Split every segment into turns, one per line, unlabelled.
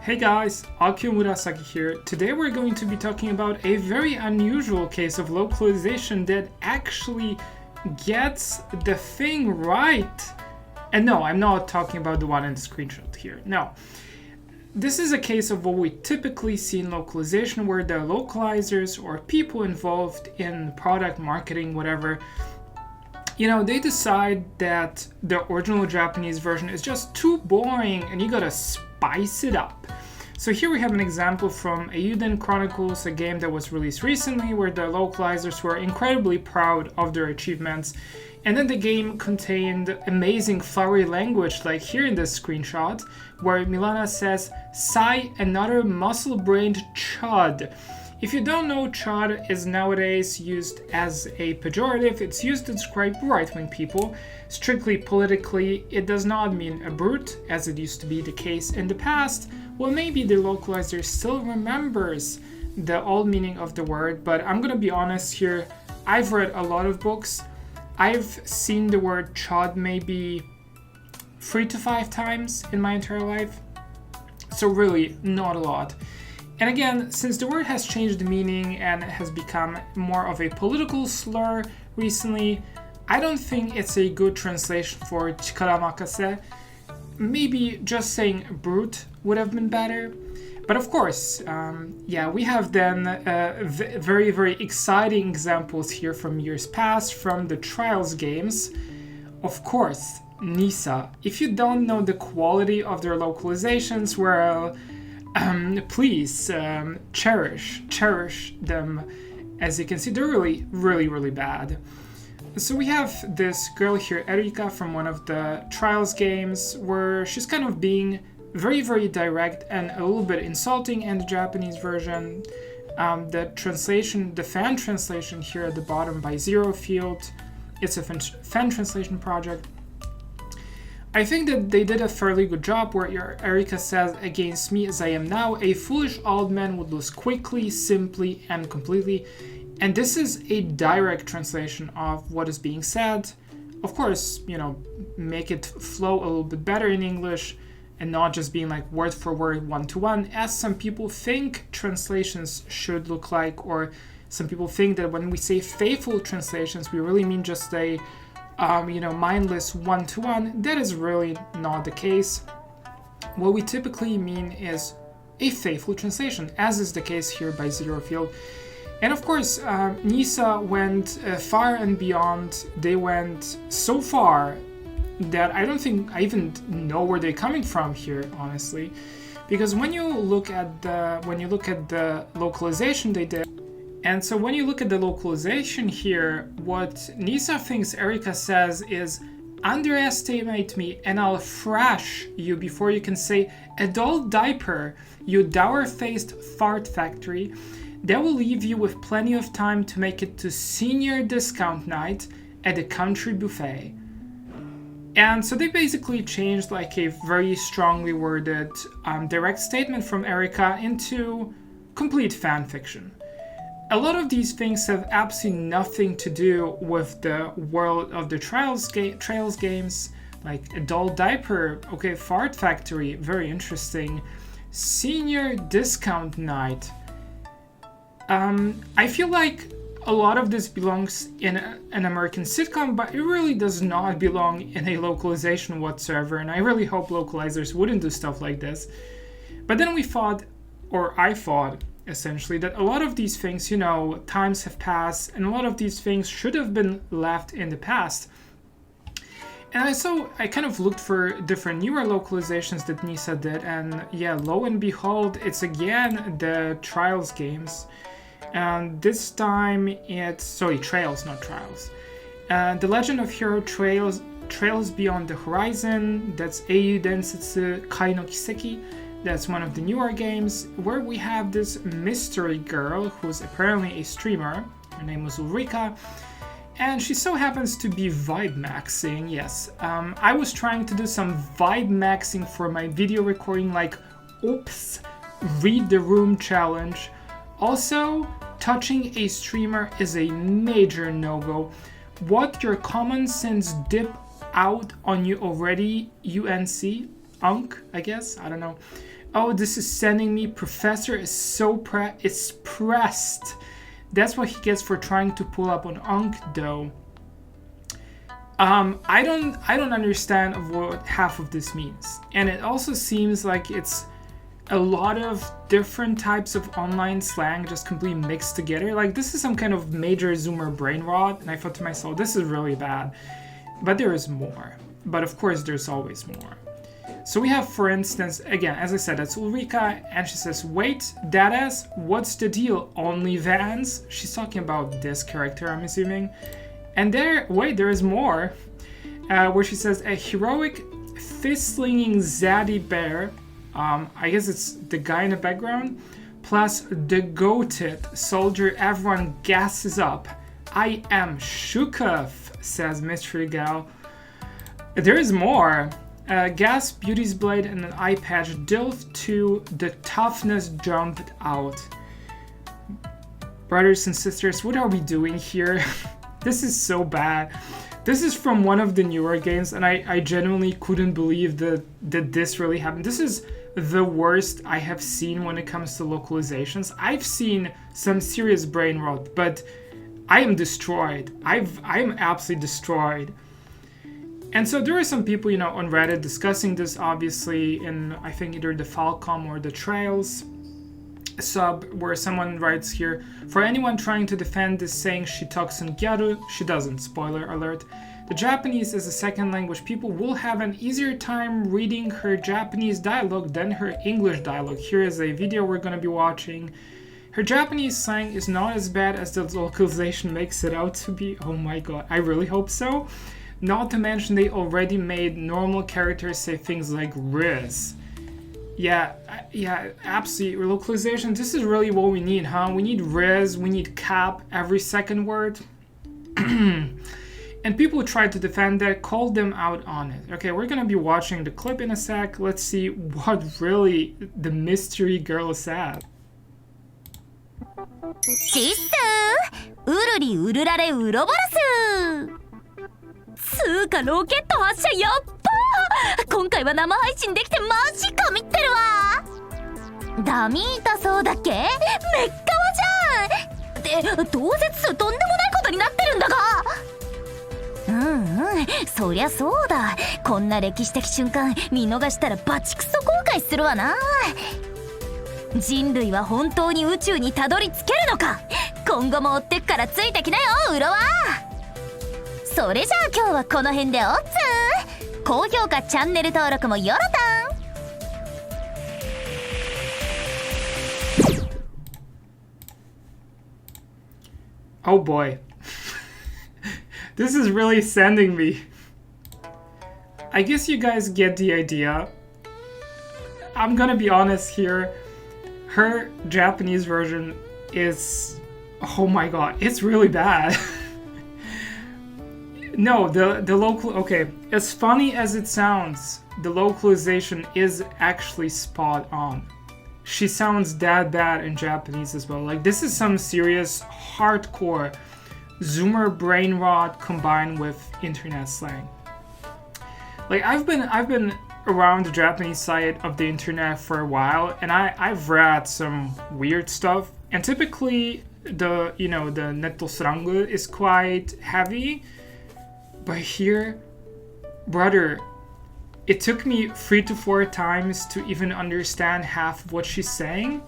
Hey guys, Akio Murasaki here. Today we're going to be talking about a very unusual case of localization that actually gets the thing right. And no, I'm not talking about the one in the screenshot here. No. This is a case of what we typically see in localization where the localizers or people involved in product marketing, whatever, they decide that the original Japanese version is just too boring and you gotta spice it up. So here we have an example from Eiyuden Chronicles, a game that was released recently where the localizers were incredibly proud of their achievements. And then the game contained amazing flowery language, like here in this screenshot, where Milana says, "Sigh, another muscle-brained chud." If you don't know, chud is nowadays used as a pejorative. It's used to describe right-wing people. Strictly politically, it does not mean a brute, as it used to be the case in the past. Well, maybe the localizer still remembers the old meaning of the word, but I'm gonna be honest here. I've read a lot of books. I've seen the word chud maybe 3 to 5 times in my entire life. So really, not a lot. And again, since the word has changed the meaning and has become more of a political slur recently, I don't think it's a good translation for chikaramakase. Maybe just saying brute would have been better. But of course, we have then very, very exciting examples here from years past, from the Trials games. Of course, Nisa. If you don't know the quality of their localizations, well, please cherish them. As you can see, they're really, really, really bad. So we have this girl here, Ulrika, from one of the Trials games, where she's kind of being very, very direct and a little bit insulting in the Japanese version. The translation, the fan translation here at the bottom by Zero Field, it's a fan translation project. I think that they did a fairly good job where Ulrika says, "Against me as I am now, a foolish old man would lose quickly, simply, and completely." And this is a direct translation of what is being said. Of course, make it flow a little bit better in English and not just being like word for word, one-to-one, as some people think translations should look like, or some people think that when we say faithful translations, we really mean just a mindless one-to-one. That is really not the case. What we typically mean is a faithful translation, as is the case here by Zero Field. And of course, Nisa went far and beyond. They went so far that I don't think I even know where they're coming from here, honestly. Because when you look at the localization they did, and so when you look at the localization here, what Nisa thinks Ulrika says is, "Underestimate me and I'll thrash you before you can say adult diaper, you dour-faced fart factory. That will leave you with plenty of time to make it to senior discount night at the country buffet." And so they basically changed like a very strongly worded direct statement from Ulrika into complete fan fiction. A lot of these things have absolutely nothing to do with the world of the Trials games, like adult diaper, okay, fart factory, very interesting. Senior discount night. I feel like a lot of this belongs in an American sitcom, but it really does not belong in a localization whatsoever, and I really hope localizers wouldn't do stuff like this. But then I thought, essentially, that a lot of these things, times have passed, and a lot of these things should have been left in the past. And I kind of looked for different newer localizations that Nisa did, and lo and behold, it's again the Trials games. And this time it's, Trails, not Trials. The Legend of Hero Trails Beyond the Horizon, that's Eiyu Densetsu Kai no Kiseki. That's one of the newer games where we have this mystery girl who's apparently a streamer. Her name was Ulrika, and she so happens to be vibe maxing. Yes, I was trying to do some vibe maxing for my video recording, like, oops, read the room challenge. Also, touching a streamer is a major no-go. What your common sense dip out on you already, UNC? Unk, I guess, I don't know. Oh, this is sending me. Professor is so pressed. That's what he gets for trying to pull up on Ankh, though. I don't understand what half of this means, and it also seems like it's a lot of different types of online slang just completely mixed together. Like, this is some kind of major Zoomer brain rot, and I thought to myself, this is really bad. But there is more. But of course, there's always more. So we have, for instance, again, as I said, that's Ulrika, and she says, wait, deadass, what's the deal? OnlyVans? She's talking about this character, I'm assuming. And there is more, where she says, a heroic, fist-slinging zaddy bear, I guess it's the guy in the background, plus the goated soldier everyone gasses up. I am Shukov, says Mystery Gal. There is more. Gas, Beauty's Blade, and an eye patch delve to the toughness jumped out. Brothers and sisters, what are we doing here? This is so bad. This is from one of the newer games, and I genuinely couldn't believe that this really happened. This is the worst I have seen when it comes to localizations. I've seen some serious brain rot, but I am destroyed. I am absolutely destroyed. And so there are some people, on Reddit discussing this, obviously, in, I think, either the Falcom or the Trails sub, where someone writes here, for anyone trying to defend this saying she talks in Gyaru, she doesn't, spoiler alert. The Japanese is a second language. People will have an easier time reading her Japanese dialogue than her English dialogue. Here is a video we're going to be watching. Her Japanese slang is not as bad as the localization makes it out to be. Oh my god, I really hope so. Not to mention they already made normal characters say things like Riz. Yeah, absolutely. Localization, this is really what we need, huh? We need Riz, we need Cap every second word. And people who tried to defend that called them out on it. Okay, we're gonna be watching the clip in a sec. Let's see what really the mystery girl said.
チッスーウルリウルラレウロボラスつーかロケット発射やっばー今回は生配信できてマジ神ってるわダミータそうだっけめっかわじゃんで同説数とんでもないことになってるんだがそりゃそうだこんな歴史的瞬間見逃したらバチクソ後悔するわな人類は本当に宇宙にたどり着けるのか今後も追ってくからついてきなよウロはそれじゃあ今日はこの辺でおっつー高評価チャンネル登録もよろたん
Oh boy. This is really sending me. I guess you guys get the idea. I'm gonna be honest here. Her Japanese version is... Oh my god, it's really bad. No, the local... Okay, as funny as it sounds, the localization is actually spot on. She sounds that bad in Japanese as well. Like, this is some serious, hardcore Zoomer brain rot combined with internet slang. Like, I've been around the Japanese side of the internet for a while, and I've read some weird stuff. And typically, the nettosrangu is quite heavy. But here, brother, it took me 3 to 4 times to even understand half of what she's saying.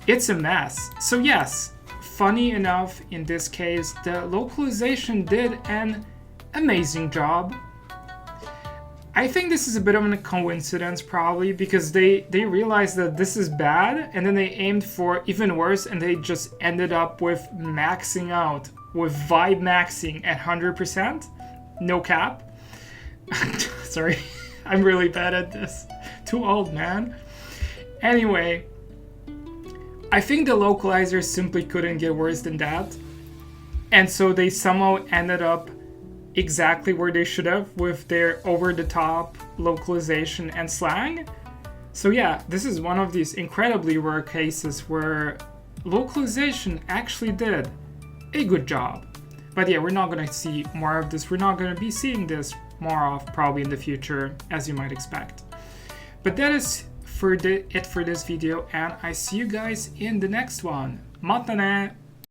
It's a mess. So yes, funny enough, in this case, the localization did an amazing job. I think this is a bit of a coincidence, probably, because they realized that this is bad, and then they aimed for even worse, and they just ended up with maxing out, with vibe maxing at 100%. No cap. Sorry, I'm really bad at this. Too old, man. Anyway, I think the localizers simply couldn't get worse than that. And so they somehow ended up exactly where they should have with their over-the-top localization and slang. So yeah, this is one of these incredibly rare cases where localization actually did a good job. But yeah, we're not going to see more of this. We're not going to be seeing this more of probably in the future, as you might expect. But that is it for this video, and I see you guys in the next one. またね